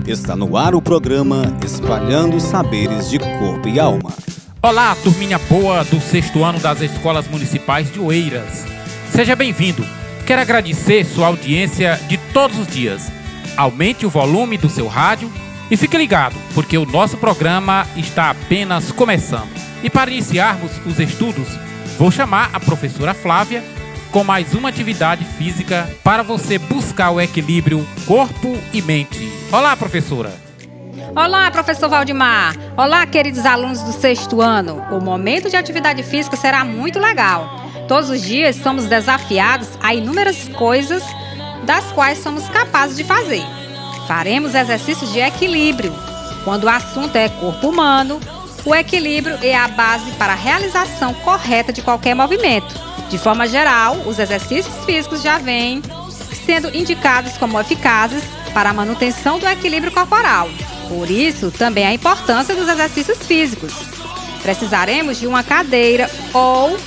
Está no ar o programa Espalhando Saberes de Corpo e Alma. Olá, turminha boa do 6º ano das Escolas Municipais de Oeiras. Seja bem-vindo. Quero agradecer sua audiência de todos os dias. Aumente o volume do seu rádio e fique ligado, porque o nosso programa está apenas começando. E para iniciarmos os estudos, vou chamar a professora Flávia com mais uma atividade física para você buscar o equilíbrio corpo e mente. Olá, professora! Olá, professor Valdemar! Olá, queridos alunos do 6º ano! O momento de atividade física será muito legal. Todos os dias somos desafiados a inúmeras coisas das quais somos capazes de fazer. Faremos exercícios de equilíbrio. Quando o assunto é corpo humano, o equilíbrio é a base para a realização correta de qualquer movimento. De forma geral, os exercícios físicos já vêm sendo indicados como eficazes para a manutenção do equilíbrio corporal. Por isso, também a importância dos exercícios físicos. Precisaremos de uma cadeira ou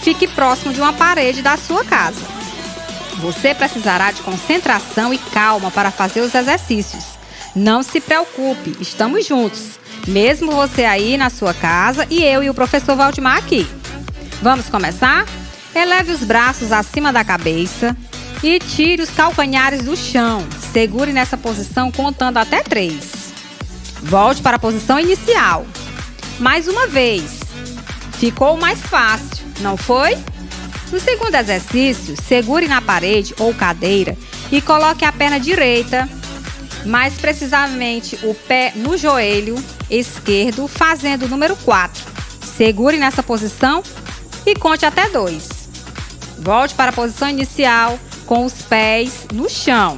fique próximo de uma parede da sua casa. Você precisará de concentração e calma para fazer os exercícios. Não se preocupe, estamos juntos. Mesmo você aí na sua casa e eu e o professor Valdemar aqui. Vamos começar? Eleve os braços acima da cabeça e tire os calcanhares do chão. Segure nessa posição contando até 3. Volte para a posição inicial. Mais uma vez. Ficou mais fácil, não foi? No segundo exercício, segure na parede ou cadeira e coloque a perna direita, mais precisamente o pé no joelho esquerdo, fazendo o número 4. Segure nessa posição e conte até 2. Volte para a posição inicial com os pés no chão.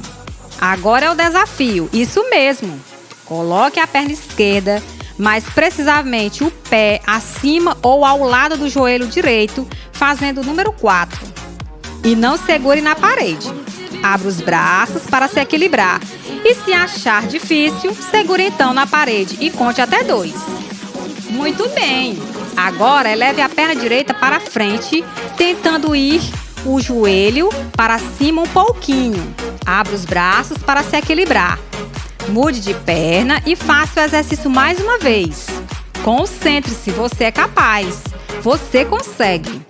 Agora é o desafio, isso mesmo. Coloque a perna esquerda, mais precisamente o pé acima ou ao lado do joelho direito, fazendo o número 4. E não segure na parede. Abra os braços para se equilibrar. E se achar difícil, segure então na parede e conte até 2. Muito bem! Agora eleve a perna direita para frente, tentando ir o joelho para cima um pouquinho. Abra os braços para se equilibrar. Mude de perna e faça o exercício mais uma vez. Concentre-se, você é capaz. Você consegue.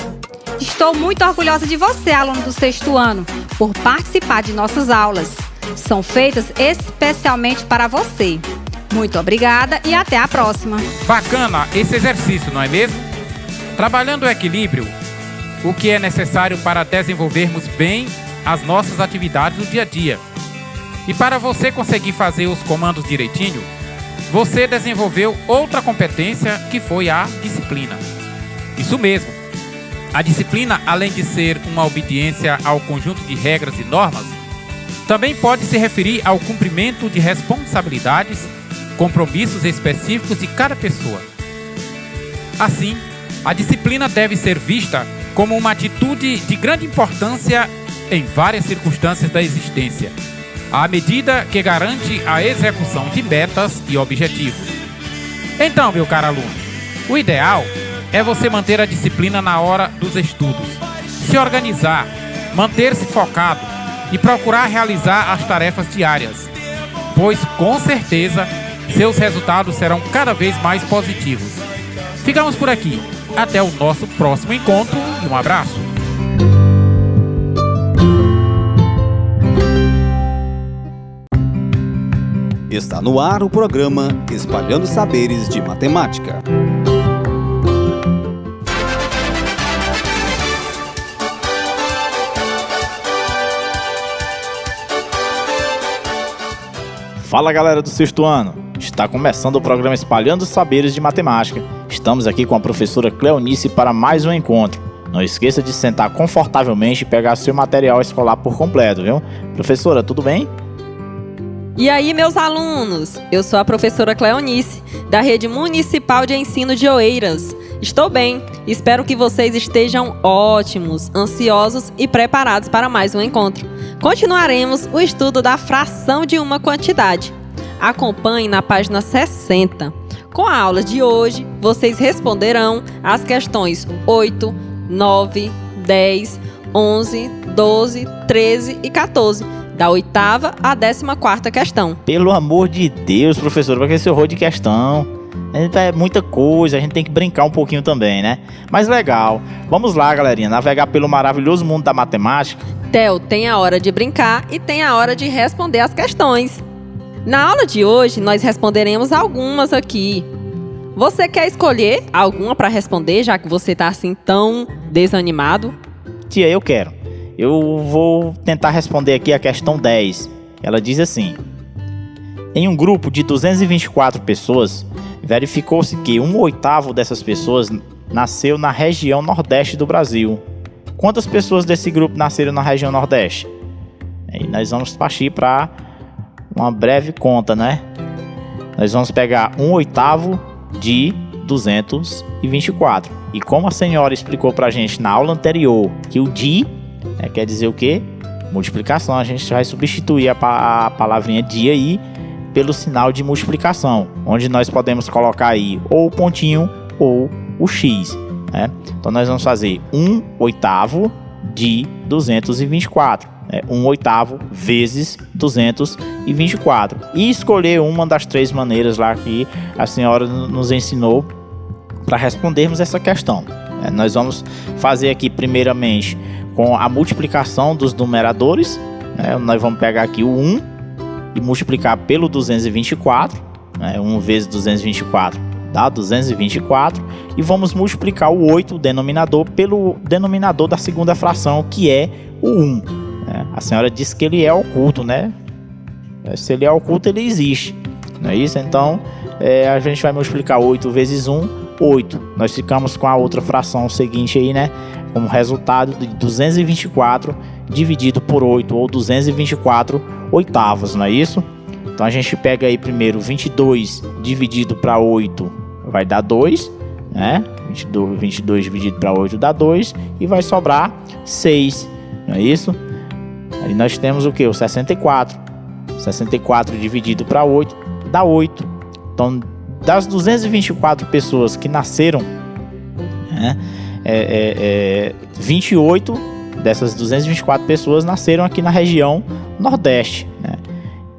Estou muito orgulhosa de você, aluno do 6º ano, por participar de nossas aulas. São feitas especialmente para você. Muito obrigada e até a próxima. Bacana esse exercício, não é mesmo? Trabalhando o equilíbrio, o que é necessário para desenvolvermos bem as nossas atividades do dia a dia. E para você conseguir fazer os comandos direitinho, você desenvolveu outra competência que foi a disciplina. Isso mesmo. A disciplina, além de ser uma obediência ao conjunto de regras e normas, também pode se referir ao cumprimento de responsabilidades, compromissos específicos de cada pessoa. Assim, a disciplina deve ser vista como uma atitude de grande importância em várias circunstâncias da existência, à medida que garante a execução de metas e objetivos. Então, meu caro aluno, o ideal é você manter a disciplina na hora dos estudos, se organizar, manter-se focado e procurar realizar as tarefas diárias, pois, com certeza, seus resultados serão cada vez mais positivos. Ficamos por aqui. Até o nosso próximo encontro e um abraço. Está no ar o programa Espalhando Saberes de Matemática. Fala, galera do 6º ano! Está começando o programa Espalhando Saberes de Matemática. Estamos aqui com a professora Cleonice para mais um encontro. Não esqueça de sentar confortavelmente e pegar seu material escolar por completo, viu? Professora, tudo bem? E aí, meus alunos? Eu sou a professora Cleonice, da Rede Municipal de Ensino de Oeiras. Estou bem, espero que vocês estejam ótimos, ansiosos e preparados para mais um encontro. Continuaremos o estudo da fração de uma quantidade. Acompanhe na página 60. Com a aula de hoje, vocês responderão as questões 8, 9, 10, 11, 12, 13 e 14 da 8ª à 14ª questão. Pelo amor de Deus, professor, para que esse horror de questão? É muita coisa, a gente tem que brincar um pouquinho também, né? Mas legal. Vamos lá, galerinha, navegar pelo maravilhoso mundo da matemática. Theo, tem a hora de brincar e tem a hora de responder as questões. Na aula de hoje, nós responderemos algumas aqui. Você quer escolher alguma para responder, já que você está assim tão desanimado? Tia, eu quero. Eu vou tentar responder aqui a questão 10. Ela diz assim: em um grupo de 224 pessoas, verificou-se que 1/8 dessas pessoas nasceu na região nordeste do Brasil. Quantas pessoas desse grupo nasceram na região nordeste? Aí nós vamos partir para uma breve conta, né? Nós vamos pegar 1/8 de 224. E como a senhora explicou pra gente na aula anterior que o de quer dizer o quê? Multiplicação. A gente vai substituir a palavrinha de aí pelo sinal de multiplicação, onde nós podemos colocar aí ou o pontinho ou o x, né? Então nós vamos fazer 1/8 de 224, 1/8 vezes 224, e escolher uma das 3 maneiras lá que a senhora nos ensinou para respondermos essa questão. Nós vamos fazer aqui primeiramente com a multiplicação dos numeradores, nós vamos pegar aqui o 1 e multiplicar pelo 224, 1 vezes 224 dá 224, e vamos multiplicar o 8, o denominador, pelo denominador da segunda fração, que é o 1. A senhora disse que ele é oculto, né? Se ele é oculto, ele existe, não é isso? Então, a gente vai multiplicar 8 vezes 1, 8. Nós ficamos com a outra fração seguinte aí, né? Como resultado de 224 dividido por 8, ou 224 oitavos, não é isso? Então a gente pega aí primeiro 22 dividido para 8 vai dar 2, né? 22 dividido para 8 dá 2 e vai sobrar 6, não é isso? Aí nós temos o que? O 64. 64 dividido para 8 dá 8. Então, das 224 pessoas que nasceram, 28 dessas 224 pessoas nasceram aqui na região Nordeste, né?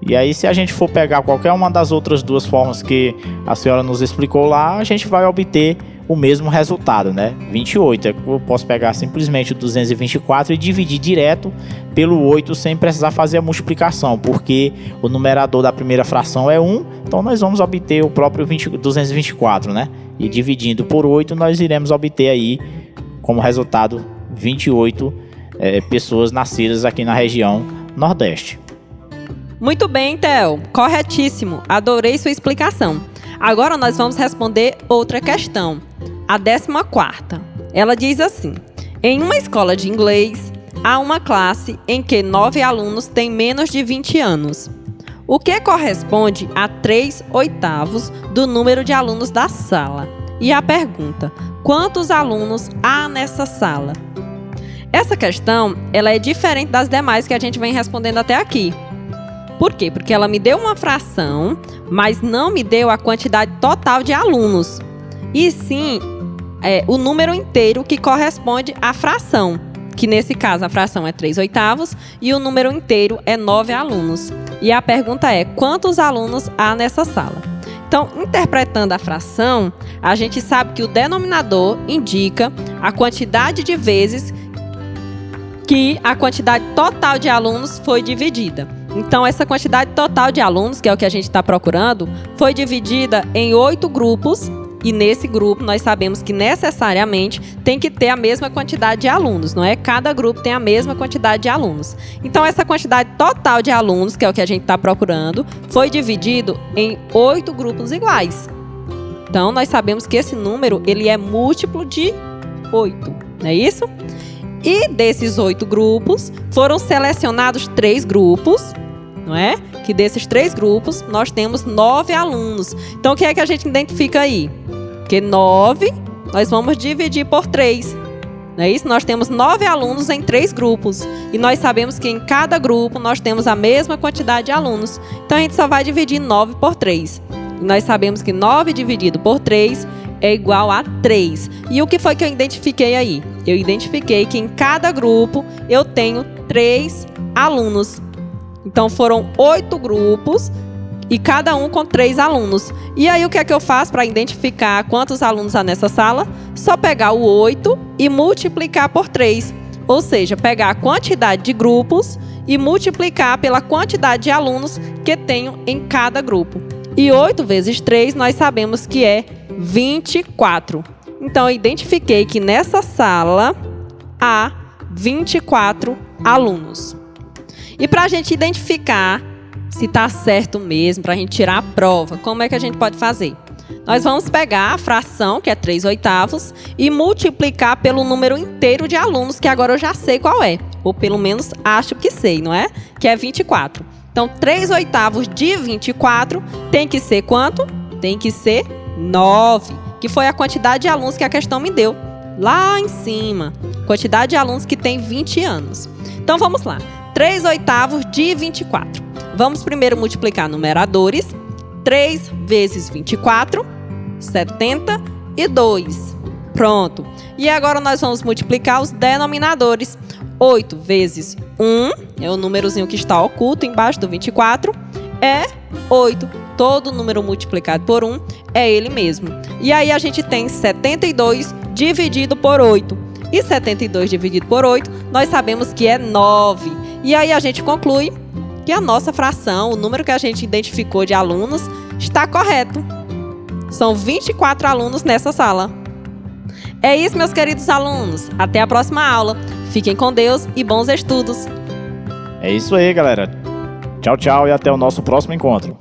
E aí, se a gente for pegar qualquer uma das outras 2 formas que a senhora nos explicou lá, a gente vai obter o mesmo resultado, né? 28. Eu posso pegar simplesmente o 224 e dividir direto pelo 8 sem precisar fazer a multiplicação, porque o numerador da primeira fração é 1, então nós vamos obter o próprio 224, né? E dividindo por 8, nós iremos obter aí como resultado 28 pessoas nascidas aqui na região Nordeste. Muito bem, Theo. Corretíssimo. Adorei sua explicação. Agora nós vamos responder outra questão, a 14ª. Ela diz assim: em uma escola de inglês, há uma classe em que 9 alunos têm menos de 20 anos. O que corresponde a 3/8 do número de alunos da sala? E a pergunta: quantos alunos há nessa sala? Essa questão, ela é diferente das demais que a gente vem respondendo até aqui. Por quê? Porque ela me deu uma fração, mas não me deu a quantidade total de alunos. E sim, o número inteiro que corresponde à fração. Que nesse caso a fração é 3/8 e o número inteiro é 9 alunos. E a pergunta é: quantos alunos há nessa sala? Então, interpretando a fração, a gente sabe que o denominador indica a quantidade de vezes que a quantidade total de alunos foi dividida. Então, essa quantidade total de alunos, que é o que a gente está procurando, foi dividida em 8 grupos. E nesse grupo, nós sabemos que necessariamente tem que ter a mesma quantidade de alunos, não é? Cada grupo tem a mesma quantidade de alunos. Então, essa quantidade total de alunos, que é o que a gente está procurando, foi dividido em 8 grupos iguais. Então, nós sabemos que esse número ele é múltiplo de 8, não é isso? E desses 8 grupos, foram selecionados 3 grupos, não é? Que desses 3 grupos, nós temos 9 alunos. Então, o que é que a gente identifica aí? Que 9, nós vamos dividir por 3. Não é isso? Nós temos 9 alunos em 3 grupos. E nós sabemos que em cada grupo, nós temos a mesma quantidade de alunos. Então, a gente só vai dividir 9 por 3. E nós sabemos que 9 dividido por 3 é igual a 3. E o que foi que eu identifiquei aí? Eu identifiquei que em cada grupo eu tenho 3 alunos. Então foram 8 grupos e cada um com 3 alunos. E aí o que é que eu faço para identificar quantos alunos há nessa sala? Só pegar o 8 e multiplicar por 3. Ou seja, pegar a quantidade de grupos e multiplicar pela quantidade de alunos que tenho em cada grupo. E 8 vezes 3 nós sabemos que é 24. Então eu identifiquei que nessa sala há 24 alunos. E para a gente identificar se está certo mesmo, para a gente tirar a prova, como é que a gente pode fazer? Nós vamos pegar a fração, que é 3/8, e multiplicar pelo número inteiro de alunos, que agora eu já sei qual é. Ou pelo menos acho que sei, não é? Que é 24. Então, 3/8 de 24 tem que ser quanto? Tem que ser 9, que foi a quantidade de alunos que a questão me deu. Lá em cima, quantidade de alunos que tem 20 anos. Então, vamos lá. 3/8 de 24. Vamos primeiro multiplicar numeradores. 3 vezes 24, 72. Pronto. E agora nós vamos multiplicar os denominadores. 8 vezes 1, é o númerozinho que está oculto embaixo do 24, é 8. Todo número multiplicado por 1 é ele mesmo. E aí a gente tem 72 dividido por 8. E 72 dividido por 8, nós sabemos que é 9. E aí a gente conclui que a nossa fração, o número que a gente identificou de alunos, está correto. São 24 alunos nessa sala. É isso, meus queridos alunos. Até a próxima aula. Fiquem com Deus e bons estudos. É isso aí, galera. Tchau, tchau e até o nosso próximo encontro.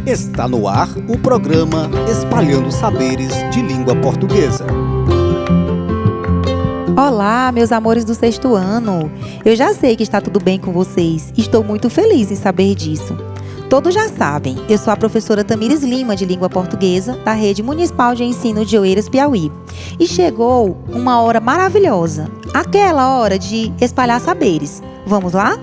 Está no ar o programa Espalhando Saberes de Língua Portuguesa. Olá, meus amores do 6º ano. Eu já sei que está tudo bem com vocês. Estou muito feliz em saber disso. Todos já sabem, eu sou a professora Tamires Lima, de Língua Portuguesa, da Rede Municipal de Ensino de Oeiras, Piauí. E chegou uma hora maravilhosa, aquela hora de espalhar saberes. Vamos lá?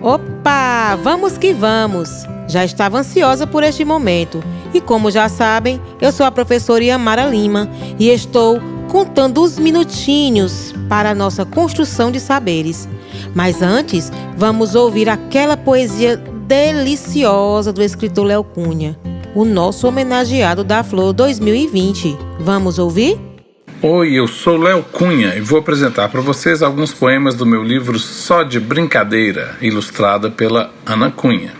Opa, vamos que vamos! Já estava ansiosa por este momento. E como já sabem, eu sou a professora Yamara Lima e estou contando os minutinhos para a nossa construção de saberes. Mas antes, vamos ouvir aquela poesia deliciosa do escritor Léo Cunha, o nosso homenageado da Flor 2020. Vamos ouvir? Oi, eu sou Léo Cunha e vou apresentar para vocês alguns poemas do meu livro Só de Brincadeira, ilustrada pela Ana Cunha.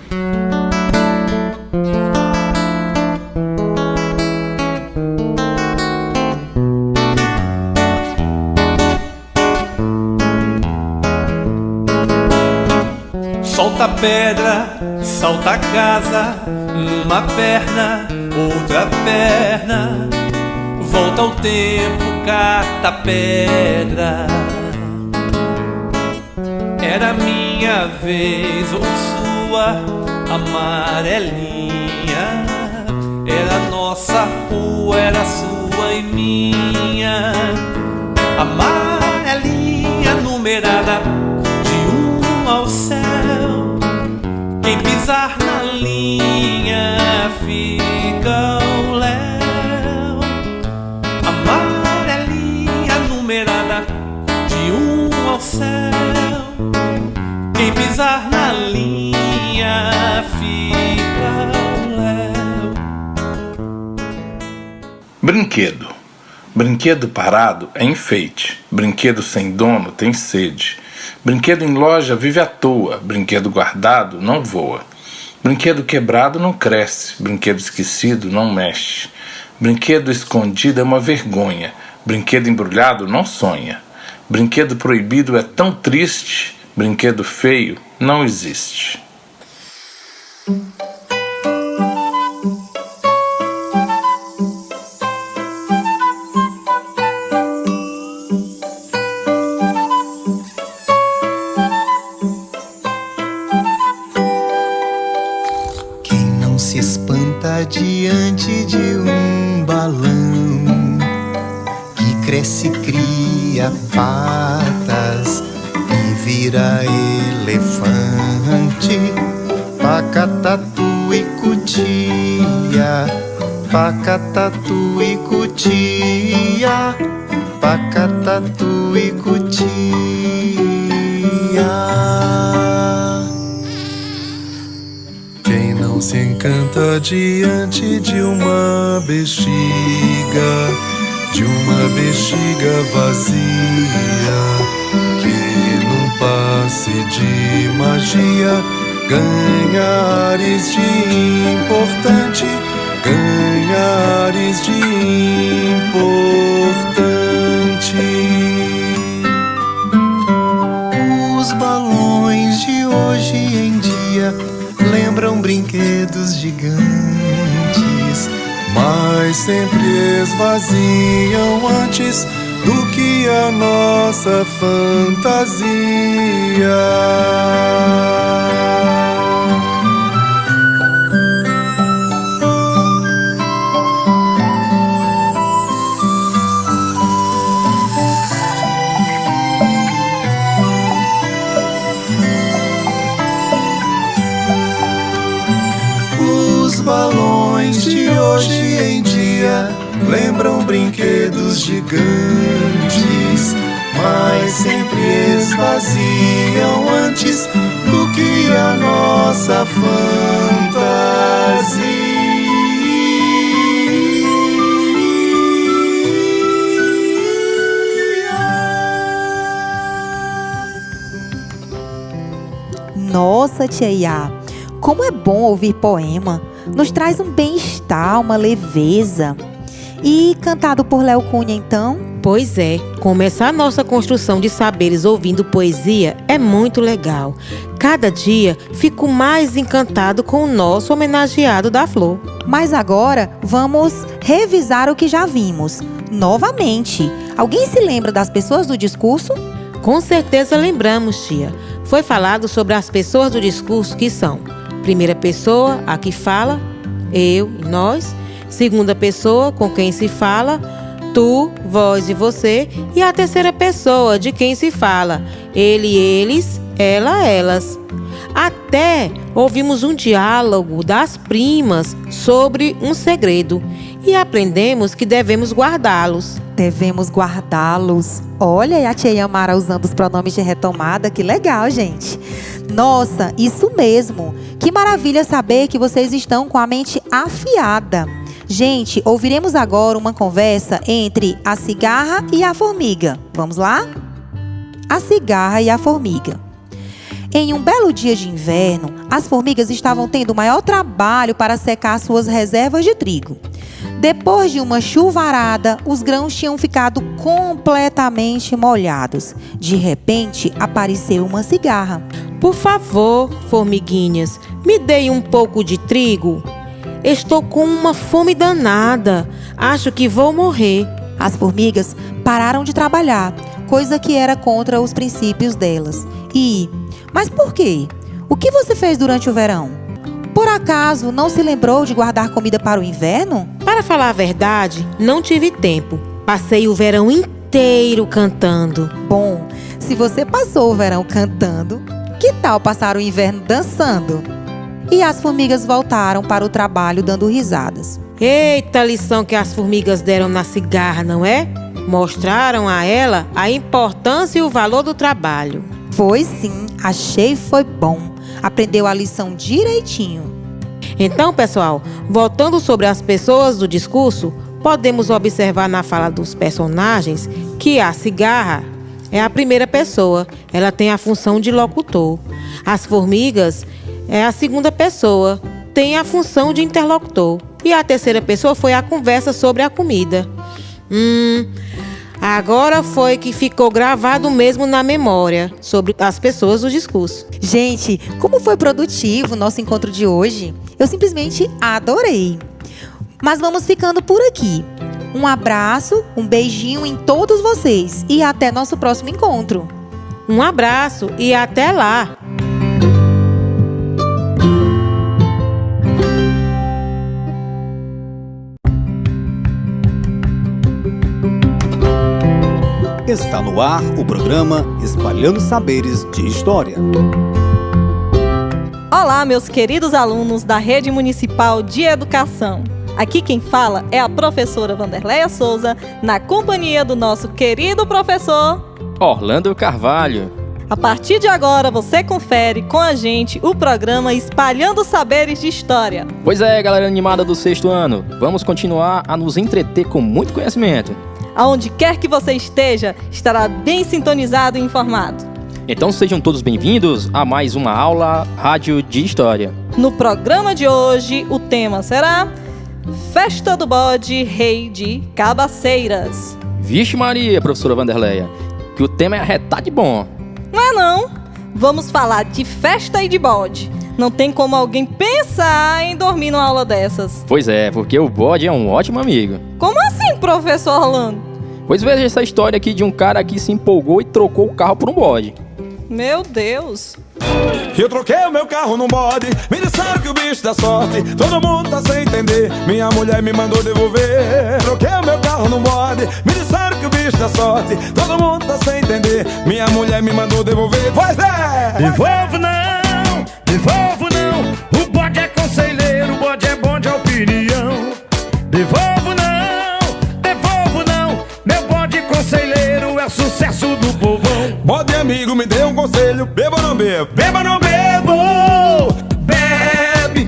Solta a pedra, salta a casa, numa perna, outra perna. Volta ao tempo, cata a pedra. Era minha vez ou sua, amarelinha. Era nossa rua, era sua e minha. Amarelinha numerada de 1 ao céu. Quem pisar na linha fica o léu. Amarelinha numerada de 1 ao céu. Quem pisar na linha fica o léu. Brinquedo. Brinquedo parado é enfeite. Brinquedo sem dono tem sede. Brinquedo em loja vive à toa, brinquedo guardado não voa. Brinquedo quebrado não cresce, brinquedo esquecido não mexe. Brinquedo escondido é uma vergonha, brinquedo embrulhado não sonha. Brinquedo proibido é tão triste, brinquedo feio não existe. Diante de um balão que cresce, cria patas e vira elefante, Pacatatu e cutia, pacatatu e cutia, pacatatu e cutia. Quem não se encanta diante de uma bexiga, de uma bexiga vazia, que num passe de magia ganha ares de importante, ganha ares de importante. Os balões de hoje em dia lembram brinquedos gigantes, mas sempre esvaziam antes do que a nossa fantasia. Os balões de hoje em dia lembram brinquedos gigantes, mas sempre esvaziam antes do que a nossa fantasia. Nossa, tia Iá, como é bom ouvir poema. Nos traz um bem-estar, uma leveza. E cantado por Léo Cunha, então? Pois é, começar nossa construção de saberes ouvindo poesia é muito legal. Cada dia fico mais encantado com o nosso homenageado da Flor. Mas agora vamos revisar o que já vimos. Novamente, alguém se lembra das pessoas do discurso? Com certeza lembramos, tia. Foi falado sobre as pessoas do discurso que são: primeira pessoa, a que fala, eu e nós. Segunda pessoa, com quem se fala, tu, vós e você. E a terceira pessoa, de quem se fala, ele, eles, ela, elas. Até ouvimos um diálogo das primas sobre um segredo e aprendemos que devemos guardá-los. Devemos guardá-los. Olha, e a tia Yamara usando os pronomes de retomada, que legal, gente. Nossa, isso mesmo. Que maravilha saber que vocês estão com a mente afiada. Gente, ouviremos agora uma conversa entre a cigarra e a formiga. Vamos lá? A cigarra e a formiga. Em um belo dia de inverno, as formigas estavam tendo o maior trabalho para secar suas reservas de trigo. Depois de uma chuvarada, os grãos tinham ficado completamente molhados. De repente, apareceu uma cigarra. Por favor, formiguinhas, me deem um pouco de trigo. Estou com uma fome danada. Acho que vou morrer. As formigas pararam de trabalhar, coisa que era contra os princípios delas. Mas por quê? O que você fez durante o verão? Por acaso não se lembrou de guardar comida para o inverno? Para falar a verdade, não tive tempo. Passei o verão inteiro cantando. Bom, se você passou o verão cantando, que tal passar o inverno dançando? E as formigas voltaram para o trabalho dando risadas. Eita lição que as formigas deram na cigarra, não é? Mostraram a ela a importância e o valor do trabalho. Foi sim, achei foi bom. Aprendeu a lição direitinho. Então, pessoal, voltando sobre as pessoas do discurso, podemos observar na fala dos personagens que a cigarra é a primeira pessoa. Ela tem a função de locutor. As formigas é a segunda pessoa, tem a função de interlocutor. E a terceira pessoa foi a conversa sobre a comida. Agora foi que ficou gravado mesmo na memória sobre as pessoas do discurso. Gente, como foi produtivo o nosso encontro de hoje. Eu simplesmente adorei. Mas vamos ficando por aqui. Um abraço, um beijinho em todos vocês e até nosso próximo encontro. Um abraço e até lá! Está no ar o programa Espalhando Saberes de História. Olá, meus queridos alunos da Rede Municipal de Educação. Aqui quem fala é a professora Vanderleia Souza, na companhia do nosso querido professor Orlando Carvalho. A partir de agora, você confere com a gente o programa Espalhando Saberes de História. Pois é, galera animada do 6º ano, vamos continuar a nos entreter com muito conhecimento. Aonde quer que você esteja, estará bem sintonizado e informado. Então sejam todos bem-vindos a mais uma aula rádio de História. No programa de hoje, o tema será Festa do Bode Rei de Cabaceiras. Vixe Maria, professora Vanderleia, que o tema é arretado de bom. Não é não? Vamos falar de festa e de bode. Não tem como alguém pensar em dormir numa aula dessas. Pois é, porque o bode é um ótimo amigo. Como assim, professor Orlando? Pois veja essa história aqui de um cara que se empolgou e trocou o carro por um bode. Meu Deus. Eu troquei o meu carro num bode, me disseram que o bicho dá sorte, todo mundo tá sem entender, minha mulher me mandou devolver. Troquei o meu carro num bode, me disseram que o bicho dá sorte, todo mundo tá sem entender, minha mulher me mandou devolver. Pois é! Devolvo não, o bode é conselheiro, o bode é bom de opinião. Devolvo não, meu bode conselheiro é o sucesso do povão. Bode amigo me deu um conselho, beba ou não bebo? Beba não bebo, bebe.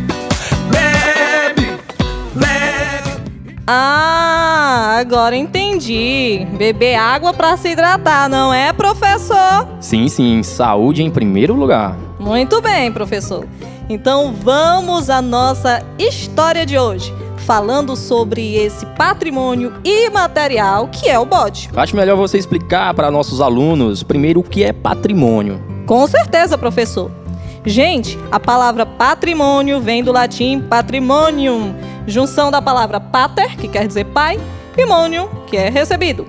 Ah, agora entendi. Beber água para se hidratar, não é, professor? Sim, saúde em primeiro lugar. Muito bem, professor. Então vamos à nossa história de hoje, falando sobre esse patrimônio imaterial que é o bode. Acho melhor você explicar para nossos alunos primeiro o que é patrimônio. Com certeza, professor. Gente, a palavra patrimônio vem do latim patrimonium, junção da palavra pater, que quer dizer pai, e monium, que é recebido.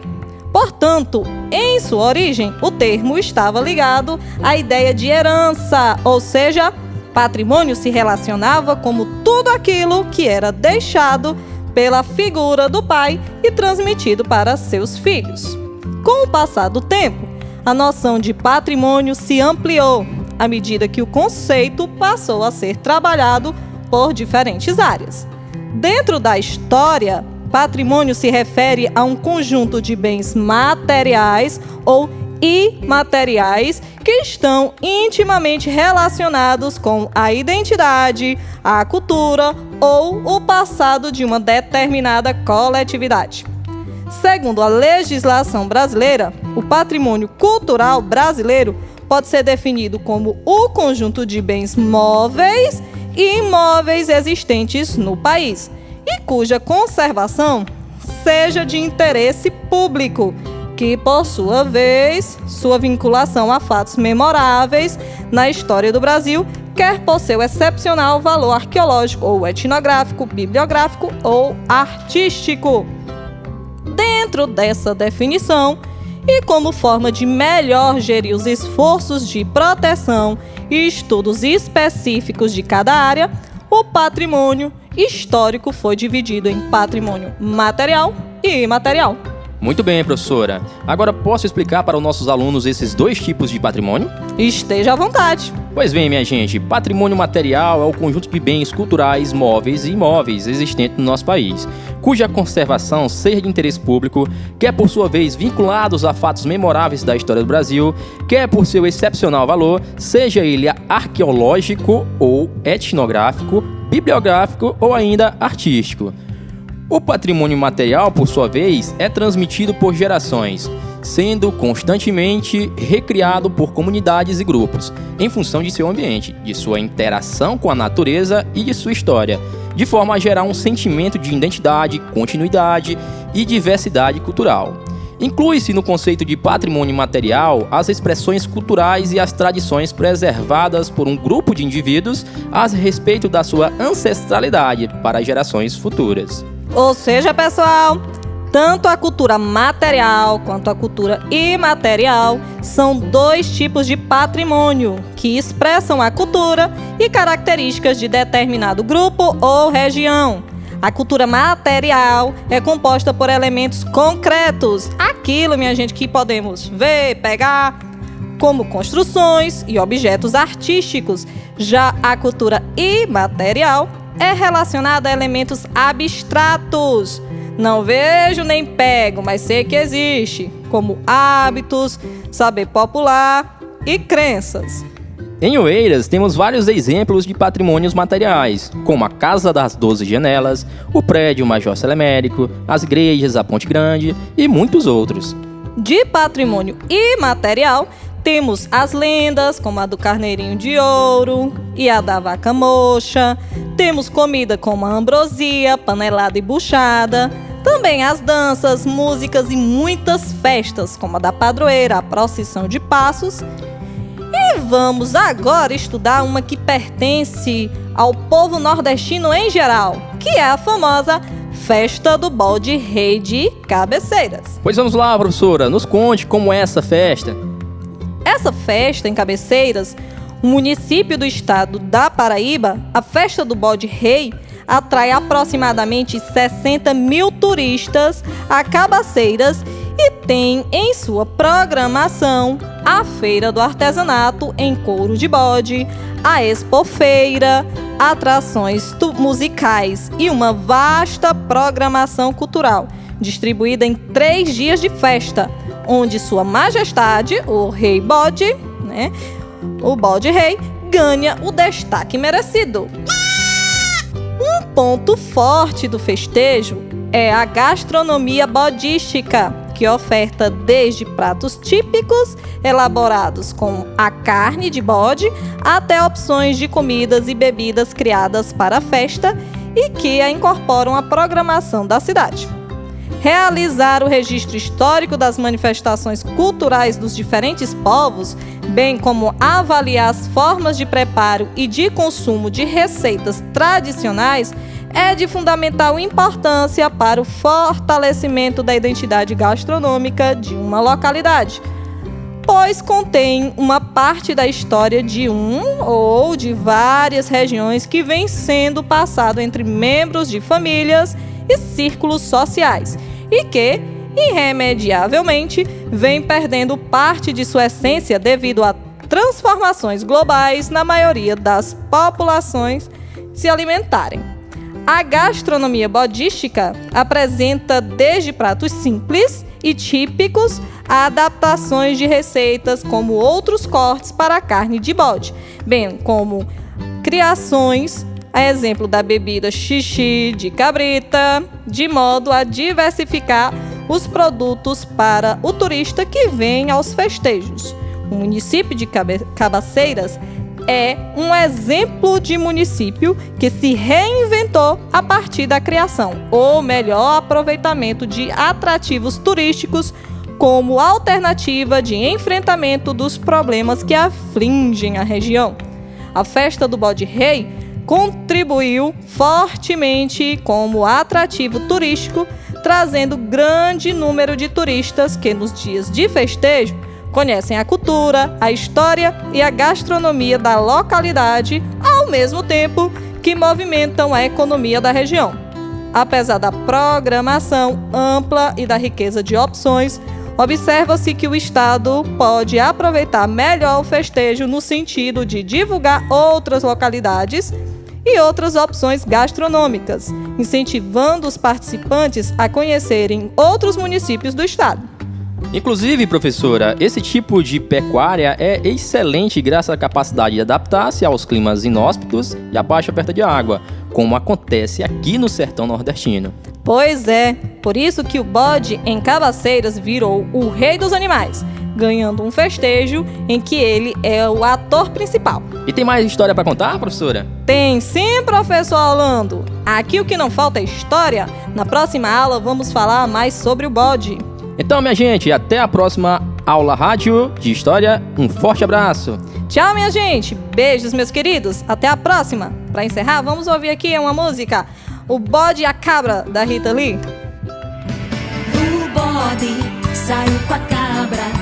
Portanto, em sua origem, o termo estava ligado à ideia de herança, ou seja, patrimônio se relacionava como tudo aquilo que era deixado pela figura do pai e transmitido para seus filhos. Com o passar do tempo, a noção de patrimônio se ampliou à medida que o conceito passou a ser trabalhado por diferentes áreas. Dentro da história, patrimônio se refere a um conjunto de bens materiais ou imateriais que estão intimamente relacionados com a identidade, a cultura ou o passado de uma determinada coletividade. Segundo a legislação brasileira, o patrimônio cultural brasileiro pode ser definido como o conjunto de bens móveis e imóveis existentes no país e cuja conservação seja de interesse público, que, por sua vez, sua vinculação a fatos memoráveis na história do Brasil, quer por seu excepcional valor arqueológico ou etnográfico, bibliográfico ou artístico. Dentro dessa definição, e como forma de melhor gerir os esforços de proteção e estudos específicos de cada área, o patrimônio histórico foi dividido em patrimônio material e imaterial. Muito bem, professora. Agora posso explicar para os nossos alunos esses dois tipos de patrimônio? Esteja à vontade. Pois bem, minha gente, patrimônio material é o conjunto de bens culturais, móveis e imóveis existentes no nosso país, cuja conservação seja de interesse público, quer por sua vez vinculados a fatos memoráveis da história do Brasil, quer por seu excepcional valor, seja ele arqueológico ou etnográfico, bibliográfico ou ainda artístico. O patrimônio material, por sua vez, é transmitido por gerações, sendo constantemente recriado por comunidades e grupos, em função de seu ambiente, de sua interação com a natureza e de sua história, de forma a gerar um sentimento de identidade, continuidade e diversidade cultural. Inclui-se no conceito de patrimônio material as expressões culturais e as tradições preservadas por um grupo de indivíduos a respeito da sua ancestralidade para gerações futuras. Ou seja, pessoal, tanto a cultura material quanto a cultura imaterial são dois tipos de patrimônio que expressam a cultura e características de determinado grupo ou região. A cultura material é composta por elementos concretos, aquilo, minha gente, que podemos ver, pegar. como construções e objetos artísticos. Já a cultura imaterial é relacionada a elementos abstratos. Não vejo nem pego, mas sei que existe, como hábitos, saber popular e crenças. Em Oeiras, temos vários exemplos de patrimônios materiais, como a Casa das 12 Janelas, o prédio Major Selemérico, as igrejas, a Ponte Grande e muitos outros. De patrimônio imaterial, temos as lendas, como a do Carneirinho de Ouro e a da Vaca Moxa. Temos comida como a ambrosia, panelada e buchada. Também as danças, músicas e muitas festas, como a da padroeira, a procissão de passos. E vamos agora estudar uma que pertence ao povo nordestino em geral, que é a famosa Festa do Bode Rei de Cabeceiras. Pois vamos lá, professora, nos conte como é essa festa. Essa festa em Cabeceiras, um município do estado da Paraíba, a Festa do Bode Rei atrai aproximadamente 60 mil turistas a Cabaceiras e tem em sua programação a Feira do Artesanato em Couro de Bode, a Expofeira, atrações musicais e uma vasta programação cultural, distribuída em 3 dias de festa, onde Sua Majestade, o Rei Bode, o Bode Rei, ganha o destaque merecido. Um ponto forte do festejo é a gastronomia bodística, que oferta desde pratos típicos elaborados com a carne de bode até opções de comidas e bebidas criadas para a festa e que a incorporam à programação da cidade. Realizar o registro histórico das manifestações culturais dos diferentes povos, bem como avaliar as formas de preparo e de consumo de receitas tradicionais, é de fundamental importância para o fortalecimento da identidade gastronômica de uma localidade, pois contém uma parte da história de um ou de várias regiões que vem sendo passado entre membros de famílias e círculos sociais e que, irremediavelmente, vem perdendo parte de sua essência devido a transformações globais na maioria das populações se alimentarem. A gastronomia bodística apresenta desde pratos simples e típicos a adaptações de receitas como outros cortes para a carne de bode, bem como criações, a exemplo da bebida xixi de cabrita, de modo a diversificar os produtos para o turista que vem aos festejos. O município de Cabaceiras é um exemplo de município que se reinventou a partir da criação, ou melhor, aproveitamento de atrativos turísticos como alternativa de enfrentamento dos problemas que afligem a região. A Festa do Bode Rei contribuiu fortemente como atrativo turístico, trazendo grande número de turistas que nos dias de festejo conhecem a cultura, a história e a gastronomia da localidade, ao mesmo tempo que movimentam a economia da região. Apesar da programação ampla e da riqueza de opções, observa-se que o Estado pode aproveitar melhor o festejo no sentido de divulgar outras localidades e outras opções gastronômicas, incentivando os participantes a conhecerem outros municípios do Estado. Inclusive, professora, esse tipo de pecuária é excelente graças à capacidade de adaptar-se aos climas inóspitos e à baixa oferta de água, como acontece aqui no sertão nordestino. Pois é, por isso que o bode em Cabaceiras virou o rei dos animais, ganhando um festejo em que ele é o ator principal. E tem mais história para contar, professora? Tem sim, professor Orlando. Aqui o que não falta é história. Na próxima aula vamos falar mais sobre o bode. Então, minha gente, até a próxima aula rádio de história. Um forte abraço. Tchau, minha gente. Beijos, meus queridos. Até a próxima. Para encerrar, vamos ouvir aqui uma música. O Bode e a Cabra, da Rita Lee. O bode saiu com a cabra